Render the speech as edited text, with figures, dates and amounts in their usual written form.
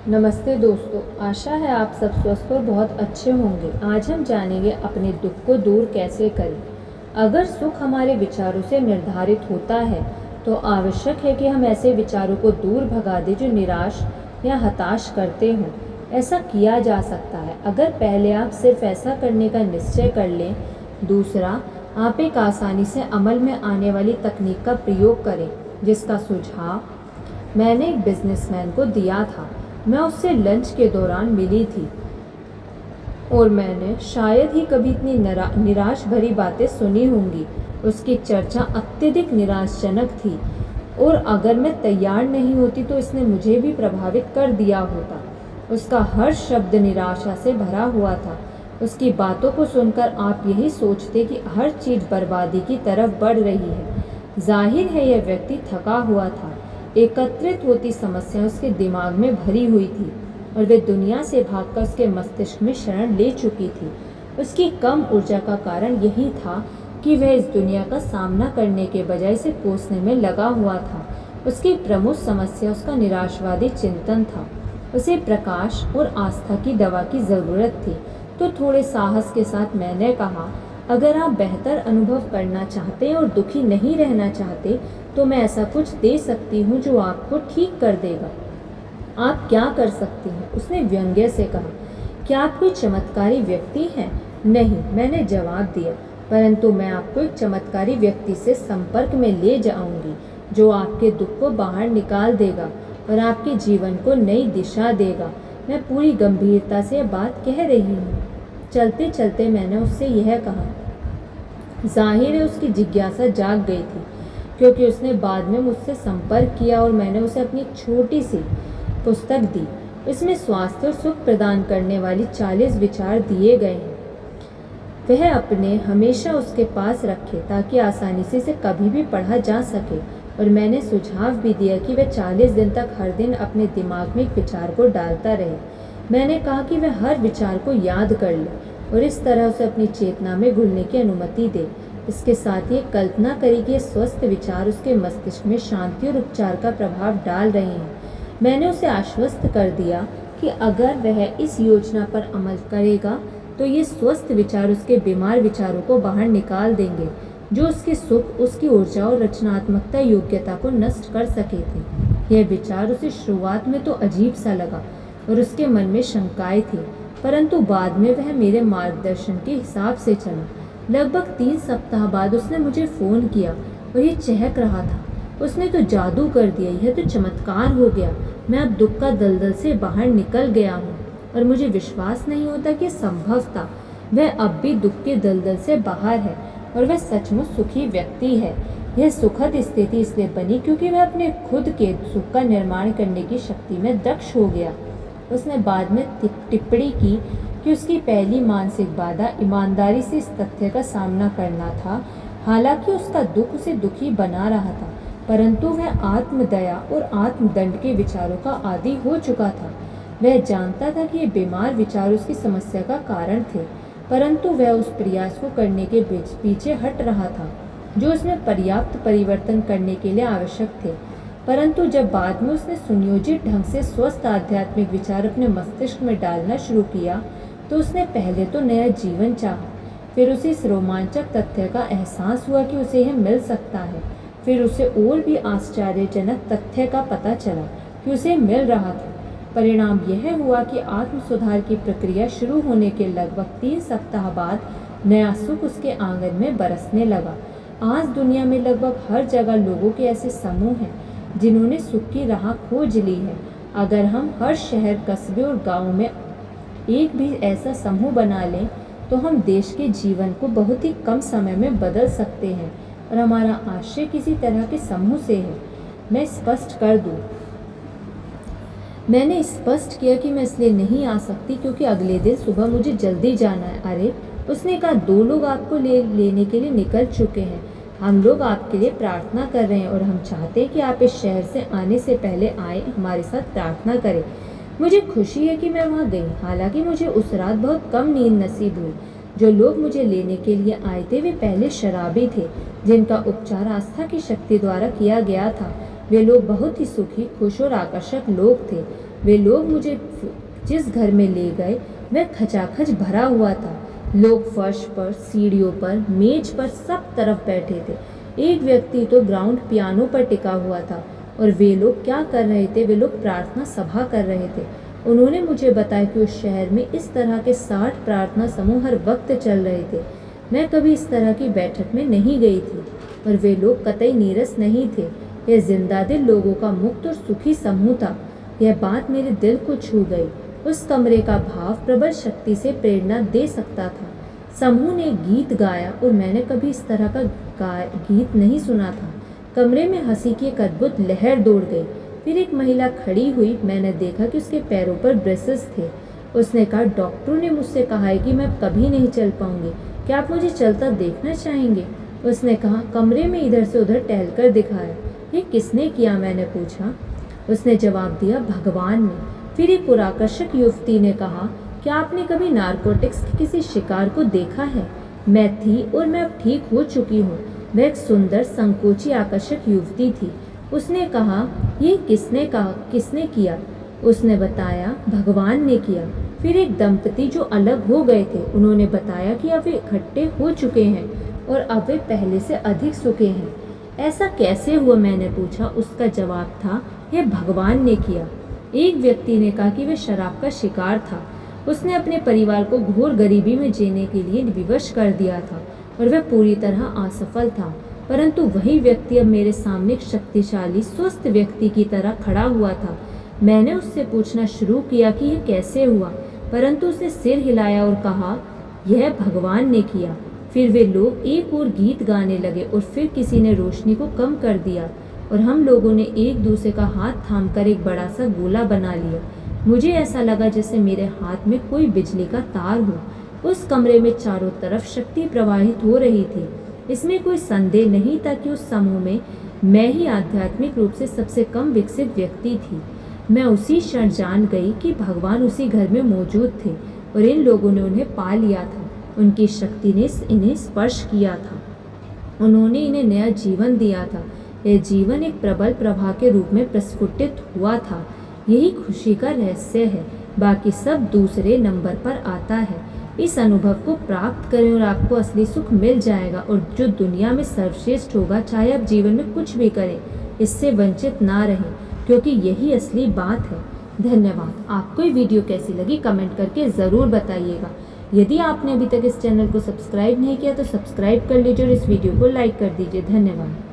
नमस्ते दोस्तों, आशा है आप सब स्वस्थ और बहुत अच्छे होंगे। आज हम जानेंगे अपने दुख को दूर कैसे करें। अगर सुख हमारे विचारों से निर्धारित होता है तो आवश्यक है कि हम ऐसे विचारों को दूर भगा दें जो निराश या हताश करते हों। ऐसा किया जा सकता है अगर पहले आप सिर्फ ऐसा करने का निश्चय कर लें। दूसरा, आप एक आसानी से अमल में आने वाली तकनीक का प्रयोग करें जिसका सुझाव मैंने एक बिजनेसमैन को दिया था। मैं उससे लंच के दौरान मिली थी और मैंने शायद ही कभी इतनी निराश भरी बातें सुनी होंगी। उसकी चर्चा अत्यधिक निराशाजनक थी और अगर मैं तैयार नहीं होती तो इसने मुझे भी प्रभावित कर दिया होता। उसका हर शब्द निराशा से भरा हुआ था। उसकी बातों को सुनकर आप यही सोचते कि हर चीज़ बर्बादी की तरफ बढ़ रही है। जाहिर है यह व्यक्ति थका हुआ था। एकत्रित होती समस्या उसके दिमाग में भरी हुई थी और वे दुनिया से भागकर उसके मस्तिष्क में शरण ले चुकी थी। उसकी कम ऊर्जा का कारण यही था कि वह इस दुनिया का सामना करने के बजाय इसे कोसने में लगा हुआ था। उसकी प्रमुख समस्या उसका निराशवादी चिंतन था। उसे प्रकाश और आस्था की दवा की ज़रूरत थी। तो थोड़े साहस के साथ मैंने कहा, अगर आप बेहतर अनुभव करना चाहते हैं और दुखी नहीं रहना चाहते तो मैं ऐसा कुछ दे सकती हूँ जो आपको ठीक कर देगा। आप क्या कर सकती हैं? उसने व्यंग्य से कहा। क्या आप कोई चमत्कारी व्यक्ति हैं? नहीं, मैंने जवाब दिया, परंतु मैं आपको एक चमत्कारी व्यक्ति से संपर्क में ले जाऊंगी जो आपके दुख को बाहर निकाल देगा और आपके जीवन को नई दिशा देगा। मैं पूरी गंभीरता से यह बात कह रही हूँ। चलते चलते मैंने उससे यह कहा। जाहिर है उसकी जिज्ञासा जाग गई थी क्योंकि उसने बाद में मुझसे संपर्क किया और मैंने उसे अपनी एक छोटी सी पुस्तक दी। इसमें स्वास्थ्य और सुख प्रदान करने वाली 40 विचार दिए गए हैं। वह अपने हमेशा उसके पास रखे ताकि आसानी से इसे कभी भी पढ़ा जा सके। और मैंने सुझाव भी दिया कि वह 40 दिन तक हर दिन अपने दिमाग में एक विचार को डालता रहे। मैंने कहा कि वह हर विचार को याद कर ले और इस तरह उसे अपनी चेतना में घुलने की अनुमति दे। इसके साथ ही कल्पना करें कि ये स्वस्थ विचार उसके मस्तिष्क में शांति और उपचार का प्रभाव डाल रहे हैं। मैंने उसे आश्वस्त कर दिया कि अगर वह इस योजना पर अमल करेगा तो ये स्वस्थ विचार उसके बीमार विचारों को बाहर निकाल देंगे जो उसके सुख, उसकी ऊर्जा और रचनात्मकता योग्यता को नष्ट कर सके थे। यह विचार उसे शुरुआत में तो अजीब सा लगा और उसके मन में शंकाएं थी, परंतु बाद में वह मेरे मार्गदर्शन के हिसाब से चला। लगभग 3 सप्ताह बाद उसने मुझे फ़ोन किया और ये चहक रहा था। उसने तो जादू कर दिया, यह तो चमत्कार हो गया। मैं अब दुख का दलदल से बाहर निकल गया हूँ और मुझे विश्वास नहीं होता कि संभव था। वह अब भी दुख के दलदल से बाहर है और वह सचमुच सुखी व्यक्ति है। यह सुखद स्थिति इसलिए बनी क्योंकि वह अपने खुद के सुख का निर्माण करने की शक्ति में दक्ष हो गया। उसने बाद में टिप्पणी की कि उसकी पहली मानसिक बाधा ईमानदारी से इस तथ्य का सामना करना था। हालांकि उसका दुख उसे दुखी बना रहा था, परंतु वह आत्मदया और आत्मदंड के विचारों का आदी हो चुका था। वह जानता था कि ये बीमार विचार उसकी समस्या का कारण थे, परंतु वह उस प्रयास को करने के पीछे हट रहा था जो उसमें पर्याप्त परिवर्तन करने के लिए आवश्यक थे। परंतु जब बाद में उसने सुनियोजित ढंग से स्वस्थ आध्यात्मिक विचार अपने मस्तिष्क में डालना शुरू किया तो उसने पहले तो नया जीवन चाहा। फिर उसे इस रोमांचक तथ्य का एहसास हुआ कि उसे यह मिल सकता है। फिर उसे और भी आश्चर्यजनक तथ्य का पता चला कि उसे मिल रहा था। परिणाम यह हुआ कि आत्म सुधार की प्रक्रिया शुरू होने के लगभग 3 सप्ताह बाद नया सुख उसके आंगन में बरसने लगा। आज दुनिया में लगभग हर जगह लोगों के ऐसे समूह हैं जिन्होंने सुख की राह खोज ली है। अगर हम हर शहर, कस्बे और गाँव में एक भी ऐसा समूह बना लें तो हम देश के जीवन को बहुत ही कम समय में बदल सकते हैं और हमारा आशय किसी तरह के समूह से है। मैं स्पष्ट कर दूं, मैंने स्पष्ट किया कि मैं इसलिए नहीं आ सकती क्योंकि अगले दिन सुबह मुझे जल्दी जाना है। अरे, उसने कहा, 2 लोग आपको लेने के लिए निकल चुके हैं। हम लोग आपके लिए प्रार्थना कर रहे हैं और हम चाहते हैं कि आप इस शहर से आने से पहले आए हमारे साथ प्रार्थना करें। मुझे खुशी है कि मैं वहाँ गई। हालांकि मुझे उस रात बहुत कम नींद नसीब हुई। जो लोग मुझे लेने के लिए आए थे वे पहले शराबी थे जिनका उपचार आस्था की शक्ति द्वारा किया गया था। वे लोग बहुत ही सुखी, खुश और आकर्षक लोग थे। वे लोग मुझे जिस घर में ले गए वह खचाखच भरा हुआ था। लोग फर्श पर, सीढ़ियों पर, मेज पर सब तरफ बैठे थे। एक व्यक्ति तो ग्राउंड पियानो पर टिका हुआ था। और वे लोग क्या कर रहे थे? वे लोग प्रार्थना सभा कर रहे थे। उन्होंने मुझे बताया कि उस शहर में इस तरह के 60 प्रार्थना समूह हर वक्त चल रहे थे। मैं कभी इस तरह की बैठक में नहीं गई थी और वे लोग कतई नीरस नहीं थे। यह जिंदा दिल लोगों का मुक्त और सुखी समूह था। यह बात मेरे दिल को छू गई। उस कमरे का भाव प्रबल शक्ति से प्रेरणा दे सकता था। समूह ने गीत गाया और मैंने कभी इस तरह का गीत नहीं सुना था। कमरे में हंसी की एक अद्भुत लहर दौड़ गई। फिर एक महिला खड़ी हुई। मैंने देखा कि उसके पैरों पर ब्रेसेस थे। उसने कहा, डॉक्टरों ने मुझसे कहा है कि मैं कभी नहीं चल पाऊंगी। क्या आप मुझे चलता देखना चाहेंगे? उसने कहा। कमरे में इधर से उधर टहलकर दिखाया। ये किसने किया? मैंने पूछा। उसने जवाब दिया, भगवान ने। फिर एक पुराकर्षक युवती ने कहा, क्या आपने कभी नारकोटिक्स के किसी शिकार को देखा है? मैं थी और मैं अब ठीक हो चुकी हूँ। वह एक सुंदर, संकोची, आकर्षक युवती थी। उसने कहा, ये किसने किया? उसने बताया, भगवान ने किया। फिर एक दंपति जो अलग हो गए थे, उन्होंने बताया कि अब वे इकट्ठे हो चुके हैं और अब वे पहले से अधिक सुखी हैं। ऐसा कैसे हुआ? मैंने पूछा। उसका जवाब था, यह भगवान ने किया। एक व्यक्ति ने कहा कि वह शराब का शिकार था। उसने अपने परिवार को घोर गरीबी में जीने के लिए विवश कर दिया था और वह पूरी तरह असफल था। परंतु वही व्यक्ति अब मेरे सामने एक शक्तिशाली, स्वस्थ व्यक्ति की तरह खड़ा हुआ था। मैंने उससे पूछना शुरू किया कि यह कैसे हुआ, परंतु उसने सिर हिलाया और कहा, यह भगवान ने किया। फिर वे लोग एक और गीत गाने लगे और फिर किसी ने रोशनी को कम कर दिया और हम लोगों ने एक दूसरे का हाथ थामकर एक बड़ा सा गोला बना लिया। मुझे ऐसा लगा जैसे मेरे हाथ में कोई बिजली का तार हो। उस कमरे में चारों तरफ शक्ति प्रवाहित हो रही थी। इसमें कोई संदेह नहीं था कि उस समूह में मैं ही आध्यात्मिक रूप से सबसे कम विकसित व्यक्ति थी। मैं उसी क्षण जान गई कि भगवान उसी घर में मौजूद थे और इन लोगों ने उन्हें पा लिया था। उनकी शक्ति ने इन्हें स्पर्श किया था। उन्होंने इन्हें नया जीवन दिया था। यह जीवन एक प्रबल प्रवाह के रूप में प्रस्फुटित हुआ था। यही खुशी का रहस्य है। बाकी सब दूसरे नंबर पर आता है। इस अनुभव को प्राप्त करें और आपको असली सुख मिल जाएगा और जो दुनिया में सर्वश्रेष्ठ होगा, चाहे आप जीवन में कुछ भी करें, इससे वंचित ना रहें, क्योंकि यही असली बात है। धन्यवाद। आपको ये वीडियो कैसी लगी कमेंट करके ज़रूर बताइएगा। यदि आपने अभी तक इस चैनल को सब्सक्राइब नहीं किया तो सब्सक्राइब कर लीजिए और इस वीडियो को लाइक कर दीजिए। धन्यवाद।